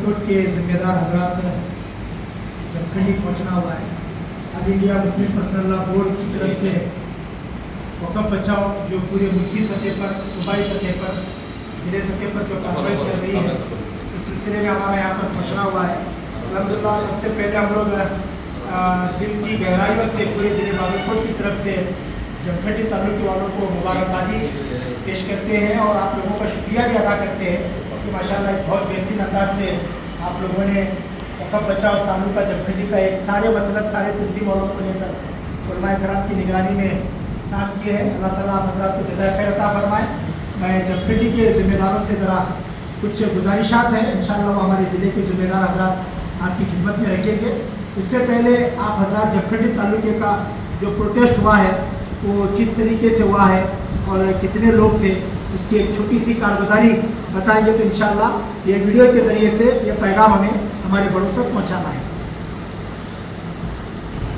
बागलकोट के जिम्मेदार हजरात जमखंडी पहुंचना हुआ है। अब India Muslim personal law board की तरफ से वक़्फ़ बचाओ जो पूरे मुल्की सतह पर, सूबाई सतह पर, ज़िले सतह पर जो कार्रवाई चल रही है, इस सिलसिले में हमारा यहाँ पर पहुँचना हुआ है। अल्हम्दुलिल्लाह सबसे पहले हम लोग दिल की गहराइयों से पूरे ज़िले बागलकोट की तरफ से जमखंडी ताल्लुके वालों को मुबारकबादी पेश करते हैं और आप लोगों का शुक्रिया भी अदा करते हैं कि माशाल्लाह एक बहुत बेहतरीन अंदाज से आप लोगों ने वक़्फ़ बचाओ ताल्लुका जमखंडी का एक सारे मसलक, सारे तंजीम वालों को लेकर उलमाए कराम की निगरानी में काम किए हैं। अल्लाह ताला आप हज़रात को जज़ाए खैर अता फरमाए। मैं जमखंडी के ज़िम्मेदारों से ज़रा कुछ गुजारिशात हैं, इंशाअल्लाह वो हमारे ज़िले के ज़िम्मेदार हज़रात आपकी खिदमत में रखेंगे। इससे पहले आप हज़रात जमखंडी ताल्लुके का जो प्रोटेस्ट हुआ है वो किस तरीके से हुआ है और कितने लोग थे, उसकी एक छोटी सी कारगुजारी बताएंगे तो इंशाअल्लाह ये वीडियो के ज़रिए से ये पैगाम हमें हमारे बड़ों तक पहुँचाना है।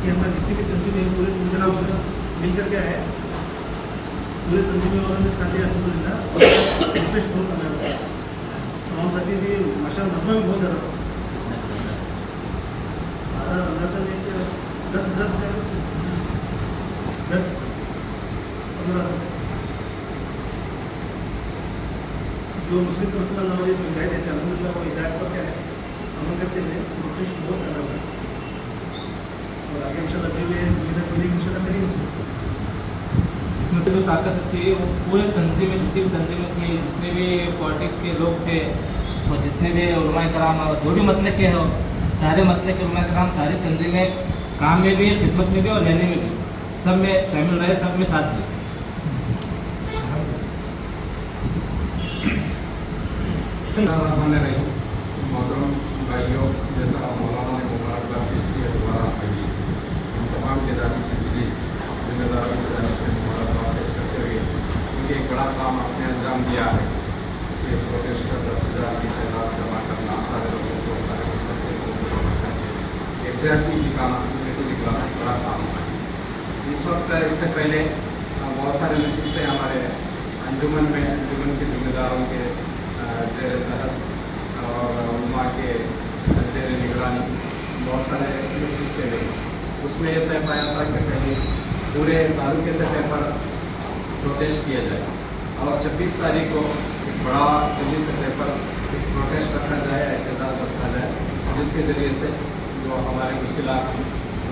कि हमारे जितनी भी तंजीमें पूरे जिला मिलकर क्या है, पूरे तंजीमें वालों ने साथ अल्हम्दुलिल्लाह रिक्वेस्ट बहुत करना है। तमाम साथी भी माशाअल्लाह नफ़ा भी बहुत ज़्यादा अंदाज़ा है कि 10,000 से 10-15 जो मुस्लिम पर्सनल लॉ जो हिदायत देते हैं, अल्हम्दुलिल्लाह वो हिदायत पर क्या है अमल करते हुए प्रोटेस्ट बहुत करना हुआ है और आगे इंशाल्लाह जो भी जिम्मेदार मिलेगी इंशाल्लाह करेंगे। इसमें से जो ताकत थी वो पूरे तंजीमें, जितनी भी तंजीमें थी, जितने भी पॉलिटिक्स के लोग थे और जितने भी उलमाए कराम और जो भी मसले के हो, सारे मसले के उलमाए कराम, सारी तंजीमें काम में भी, खिदमत में भी और लेने में भी, सब में शामिल रहे, सब में साथ दिए। मोहतरम भाइयों, जैसा मौलाना ने मुबारकबाद पेश की है, दोबारा आइए हम तमाम की जानी से मिली जिम्मेदारों की जानी से मुबारकबाद पेश करते हुए क्योंकि एक बड़ा काम आपने अंजाम दिया है कि प्रोटेस्टर 10,000 की तादाद जमा करना, सारे लोगों को, सारे मुस्तक़बिल को जमा करके एग्जैक्टली दिखाना, यूनिटी दिखाना एक बड़ा काम है। इस वक्त इससे पहले बहुत सारे नशिस्तें हमारे अंजुमन में, अंजुमन के जिम्मेदारों के ज़ेर तहत और उलमा के ज़ेर निगरानी बहुत सारे नशिस्तें रही। उसमें यह तय पाया था कि पहले पूरे तालुके सतह पर प्रोटेस्ट किया जाए और 26 तारीख को एक बड़ा दिल्ली सतह पर एक प्रोटेस्ट रखा जाए, एहतजाज रखा जाए, जिसके ज़रिए से जो हमारे मुश्किलात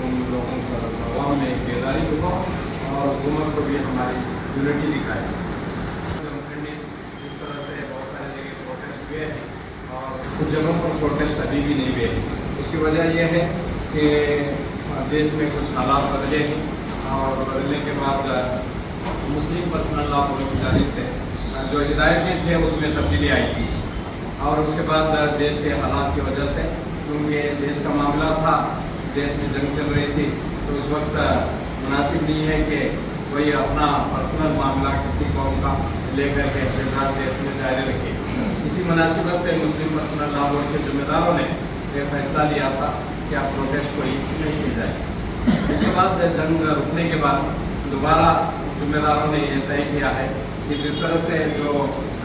उन लोगों पर अवाम में बेदारी हो और हुकूमत को भी हमारी यूनिटी दिखाए। जमखंडी इस तरह से बहुत सारे जगह प्रोटेस्ट हुए हैं और कुछ जगहों पर प्रोटेस्ट अभी भी नहीं हुए हैं। उसकी वजह यह है कि देश में कुछ हालात बदले हैं और बदलने के बाद मुस्लिम पर्सनल लॉ बोर्ड की जानिब से जो हिदायतें थे उसमें तब्दीली आई थी और उसके बाद देश के हालात की वजह से, क्योंकि देश का मामला था, देश में जंग चल रही थी, तो उस वक्त मुनासिब नहीं है कि कोई अपना पर्सनल मामला किसी कौम का लेकर के एहतजाज देश में जारी रखे। इसी मुनासिबत से मुस्लिम पर्सनल लॉ बोर्ड के जिम्मेदारों ने यह फैसला लिया था कि आप प्रोटेस्ट कोई नहीं की जाए। उसके बाद जंग रुकने के बाद दोबारा जिम्मेदारों ने यह तय किया है कि जिस तरह से जो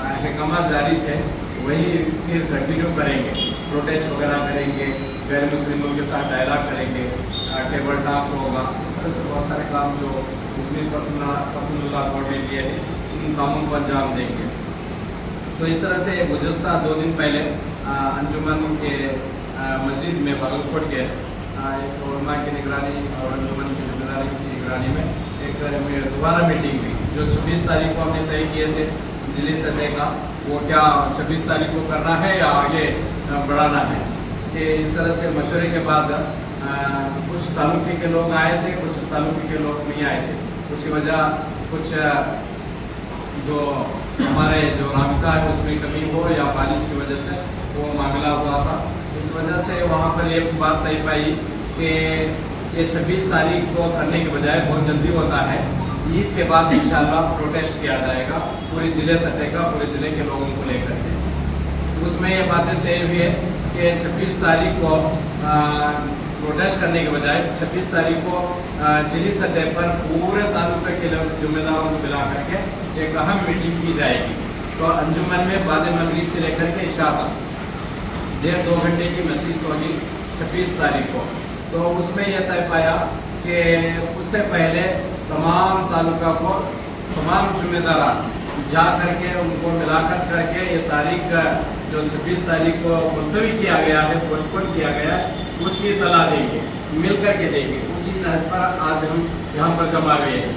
अहकाम जारी थे वही फिर कंटिन्यू करेंगे, प्रोटेस्ट वगैरह करेंगे, गैर मुस्लिमों के साथ डायलॉग करेंगे, टेबल टॉक होगा। इस तरह से बहुत सारे काम जो मुस्लिम पर्सनल लॉ बोर्ड ने लिए हैं इन कामों को अंजाम देंगे। तो इस तरह से गुज़श्ता 2 दिन पहले अंजुमन के मस्जिद में बागलकोट के उलमा की निगरानी और अंजुमन की जिम्मेदारी की निगरानी में एक दोबारा मीटिंग हुई जो 26 तारीख को हमने तय किए थे जिले सतह का, वो क्या 26 तारीख को करना है या आगे बढ़ाना है। कि इस तरह से मशवरे के बाद कुछ तालुके के लोग आए थे, कुछ तालुके के लोग नहीं आए थे। उसकी वजह कुछ जो हमारे जो राबिता है उसमें कमी हो या बारिश की वजह से वो मामला हुआ था। इस वजह से वहाँ पर एक बात तय पाई कि ये 26 तारीख को करने के बजाय बहुत जल्दी होता है, ईद के बाद इंशाअल्लाह प्रोटेस्ट किया जाएगा पूरे ज़िले सतह का, पूरे ज़िले के लोगों को लेकर के। उसमें ये बातें तय हुई है कि 26 तारीख को प्रोटेस्ट करने के बजाय 26 तारीख को जिली सतह पर पूरे तालुके के जिम्मेदारों को मिला करके एक अहम मीटिंग की जाएगी। तो अंजुमन में बाद मगरिब से लेकर के इशा तक 1.5-2 घंटे की नशीस होगी 26 तारीख को। तो उसमें यह तय पाया कि उससे पहले तमाम तालुका को तमाम जिम्मेदार जा करके उनको मिलाकर करके ये तारीख जो 26 तारीख को मुलतवी किया गया है, पोस्टपोन किया गया है, उसकी इतला देंगे, मिल करके देंगे। उसी नहज पर आज हम यहाँ पर जमा हुए हैं।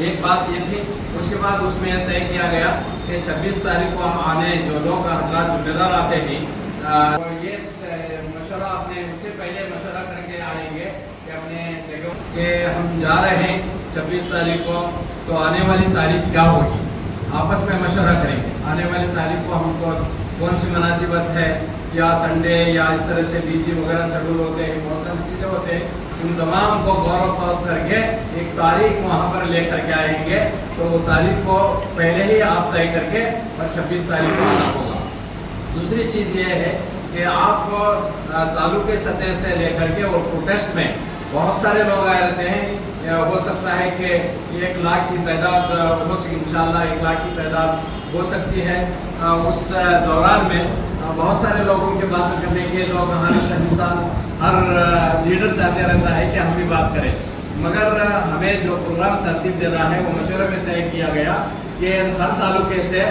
एक बात ये थी। उसके बाद उसमें यह तय किया गया कि 26 तारीख को आने जो लोग हजरात जिम्मेदार आते हैं वो ये मशवरा अपने उससे पहले मशवरा करके आएंगे कि अपने जगह कि हम जा रहे हैं 26 तारीख को, तो आने वाली तारीख क्या होगी, आपस में मशवरा करेंगे। आने वाली तारीख को हमको कौन सी मुनासिबत है, या संडे या इस तरह से बीजी वगैरह शेड्यूल होते हैं, बहुत सारी चीज़ें होते हैं, उन तमाम को गौर व फौज करके एक तारीख वहाँ पर ले करके आएंगे। तो वो तारीख को पहले ही आप तय करके और 26 तारीख को आना होगा। दूसरी चीज़ ये है कि आपको तालुके सतह से लेकर के और प्रोटेस्ट में बहुत सारे लोग आए रहते हैं। हो सकता है कि 1 लाख की तादाद हो सके, इंशाअल्लाह 1 लाख की तादाद हो सकती है। उस दौरान में बहुत सारे लोगों के बात करने के लोग, हर इंसान हर लीडर चाहते रहता है कि हम भी बात करें, मगर हमें जो प्रोग्राम तरतीब दे रहा है वो मशवरे में तय किया गया कि हर तालुके से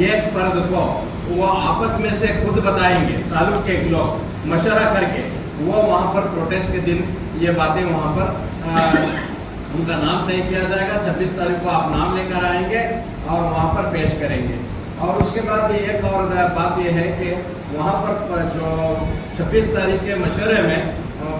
एक फर्द को वो आपस में से खुद बताएंगे, तालुके के लोग मशवरा करके वो वहाँ पर प्रोटेस्ट के दिन ये बातें वहाँ पर उनका नाम तय किया जाएगा। 26 तारीख को आप नाम लेकर आएंगे और वहाँ पर पेश करेंगे। और उसके बाद एक और बात यह है कि वहाँ पर जो 26 तारीख के मशवरे में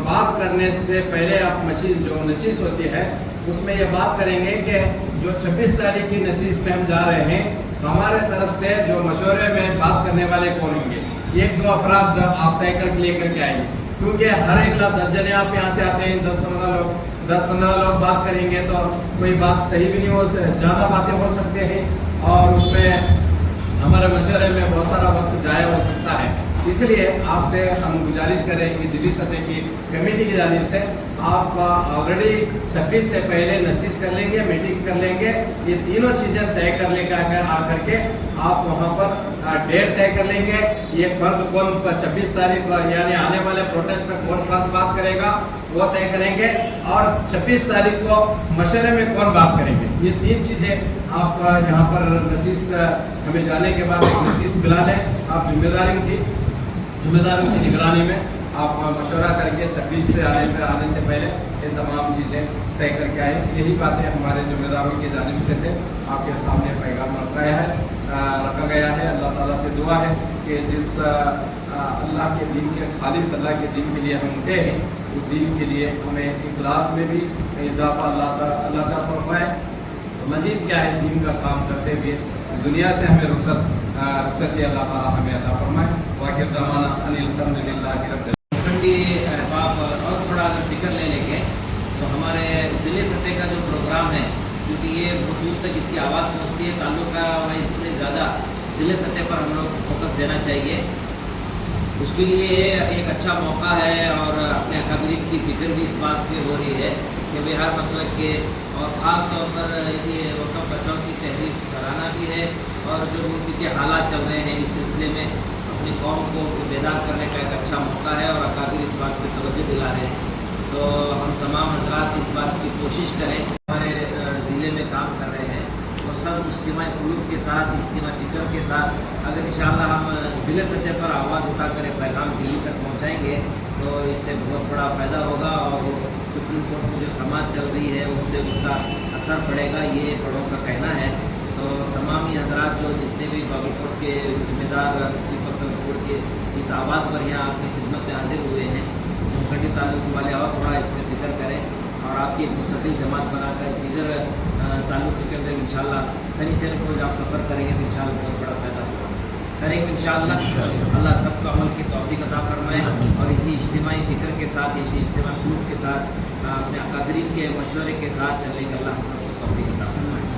बात करने से पहले आप जो नशीस होती है उसमें ये बात करेंगे कि जो 26 तारीख की नशीस में हम जा रहे हैं, हमारे तरफ से जो मशवरे में बात करने वाले कौन होंगे, 1-2 अफराद आप तय करके लेकर के आएंगे। क्योंकि हर एक दर्जने आप यहाँ से आते हैं, 10-15 लोग बात करेंगे तो कोई बात सही भी नहीं हो, ज़्यादा बातें हो सकते हैं और उसमें हमारे मशवरे में बहुत सारा वक्त जाया हो सकता है। इसलिए आपसे हम गुजारिश करें कि दिल्ली सतह की कमेटी की जानिब से आप ऑलरेडी 26 से पहले नशीस कर लेंगे, मीटिंग कर लेंगे, ये तीनों चीज़ें तय कर लेकर आकर के आप वहाँ पर डेट तय कर लेंगे। ये फर्द कौन 26 तारीख को यानी आने वाले प्रोटेस्ट में कौन फर्द बात करेगा वो तय करेंगे, और 26 तारीख को मशवरे में कौन बात करेंगे। ये 3 चीज़ें आप यहाँ पर नशीस हमें जाने के बाद नशीस मिला लें। आप जिम्मेदारों की निगरानी में आप मशवरा करके 26 से आने से पहले ये तमाम चीज़ें तय करके आए। यही बातें हमारे जिम्मेदारों की जानिब से थे, आपके सामने पैगाम रखा गया है। अल्लाह ताला से दुआ है कि जिस अल्लाह के दीन के खालिस अल्लाह के दीन के लिए हम उठे हैं, उस दीन के लिए हमें इखलास में भी इजाफा अल्लाह ताला फरमाए। मजीद क्या है, दीन का काम करते हुए दुनिया से हमें रुखसत अल्लाह ताला हमें अता फरमाए। वाक़िर दमाना अनिल हम्दुलिल्लाहि रब्बिल ठंडी अहबाब और थोड़ा अगर फिक्र ले लेंगे तो हमारे ज़िले सतह का जो प्रोग्राम है, क्योंकि ये बहुत दूर तक इसकी आवाज़ पहुँचती है, ताल्लुका वाइज से ज़्यादा ज़िले सतह पर हम लोग फोकस देना चाहिए। उसके लिए एक अच्छा मौका है और अपने अकादरीन की फिक्र भी इस बात की हो रही है कि भाई हर मसलक के और ख़ास तौर पर ये वक़्फ़ बचाव की तहरीक कराना भी है, और जो मुल्क के हालात चल रहे हैं इस सिलसिले में अपनी कौम को बेदार करने का एक अच्छा मौका है और अकादर इस बात पर तवज्जो दिला रहे हैं। तो हम तमाम हज़रात इस बात की कोशिश करें, हमारे ज़िले में काम कर रहे हैं और सब इज्तिमाई कुलूब के साथ, इज्तिमाई टीचर के साथ अगर इंशाअल्लाह हम ज़िले सतह पर आवाज़ उठाकर पैगाम दिल्ली तक पहुँचाएँगे तो इससे बहुत बड़ा फ़ायदा होगा और सुप्रीम कोर्ट में जो समाज चल रही है उससे उसका असर पड़ेगा, ये बड़ों का कहना है। तो तमाम ही हजरात जो जितने भी बागलकोट के जिम्मेदार मुस्लिम पर्सनल कोर्ट के इस आवाज़ पर यहाँ आपकी खिदमत में हाजिर हुए हैं, मुनफरदी ताल्लुक वाले और थोड़ा इसमें फिक्र करें और आपकी एक मुस्तकिल जमात बनाकर दीगर ताल्लुक के अंदर इंशाअल्लाह सनीचर को जब आप सफ़र करेंगे तो इंशाअल्लाह बहुत बड़ा फ़ायदा करेंगे इंशाअल्लाह। अल्लाह सबको अमल की तौफीक अता फरमाए और इसी इज्तिमाई फ़िक्र के साथ, इसी इज्तिमाई कुलूब के साथ, अपने अकादरीन के मशवरे के साथ चलने का अल्लाह हम सबको तौफीक अता फरमाए।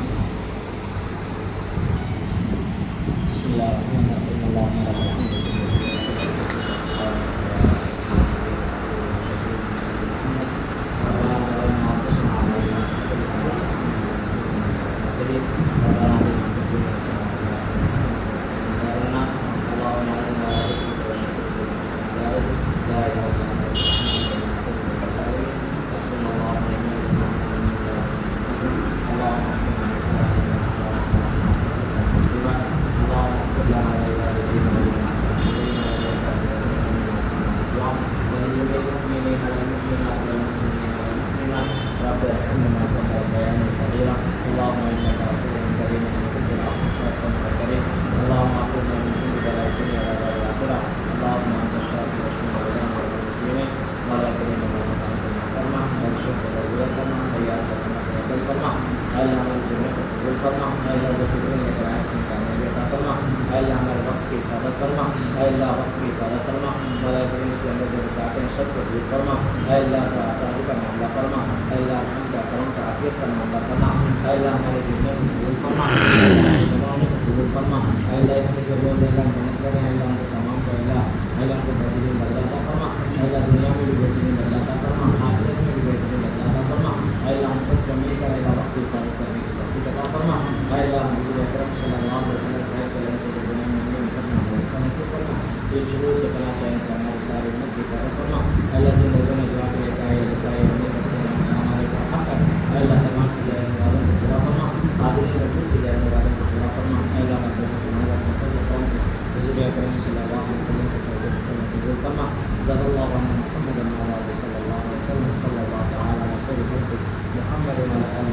كثيرا اللهم إنك عفو كريم تحب العفو فاعف عنا كريم اللهم اعفنا من كل بلاء الدنيا وعذاب الآخرة اللهم أنت الشافي واشف مولانا والمسلمين ولا كريم اللهم أنت المحترم والشكر والرضا فرما سيئات وسنا سيئات فرما اللہ ہمارے جمعے کو قبول فرما اللہ جو فکر لے کر آئے اس میں کامیابی عطا فرما اللہ ہمارے وقت کی حفاظت فرما اللہ وقت کی حفاظت فرما مولا کریم اس کے اندر جو رکاوٹیں ہیں سب کو دور فرما اللہ کا آسانی کا معاملہ فرما اللہ ہم کا کرم کا عافیت کا معاملہ فرما اللہ ہمارے جمعے کو قبول فرما اللہ کو قبول فرما اللہ اس میں جو لوگ اللہ محنت کریں اللہ ان کو تمام کو اللہ کو بہترین بدلاتا فرما اللہ دنیا میں بھی بہترین بدلاتا فرما آخرت میں بھی بہترین بدلاتا فرما اللہ ہم سب کو مل کر اللہ وقت کی حفاظت کرنے کی توفیق عطا فرما اللہ حضور اکرم صلی اللہ علیہ وسلم کے کرنے سے دنیا میں سب کو حصہ نصیب فرما جو شروع سے بنا چاہے سے ہماری ساری امت کی حفاظت فرما اللہ جن لوگوں نے دعا کے لکھا ہے ہمیں کرتے ہیں ہمارے کو حق کر اللہ تمام کی جائے والوں کو پورا فرما حاضرین رکھنے کی جائے والوں کو پورا فرما اللہ ہمارے کو تمہارا مطلب کون سے حضور اکرم صلی اللہ علیہ وسلم کو شہادت کو قبول فرما جزا اللہ عنہ محمد صلی اللہ علیہ وسلم صلی اللہ تعالی علیہ وسلم محمد وعلى آله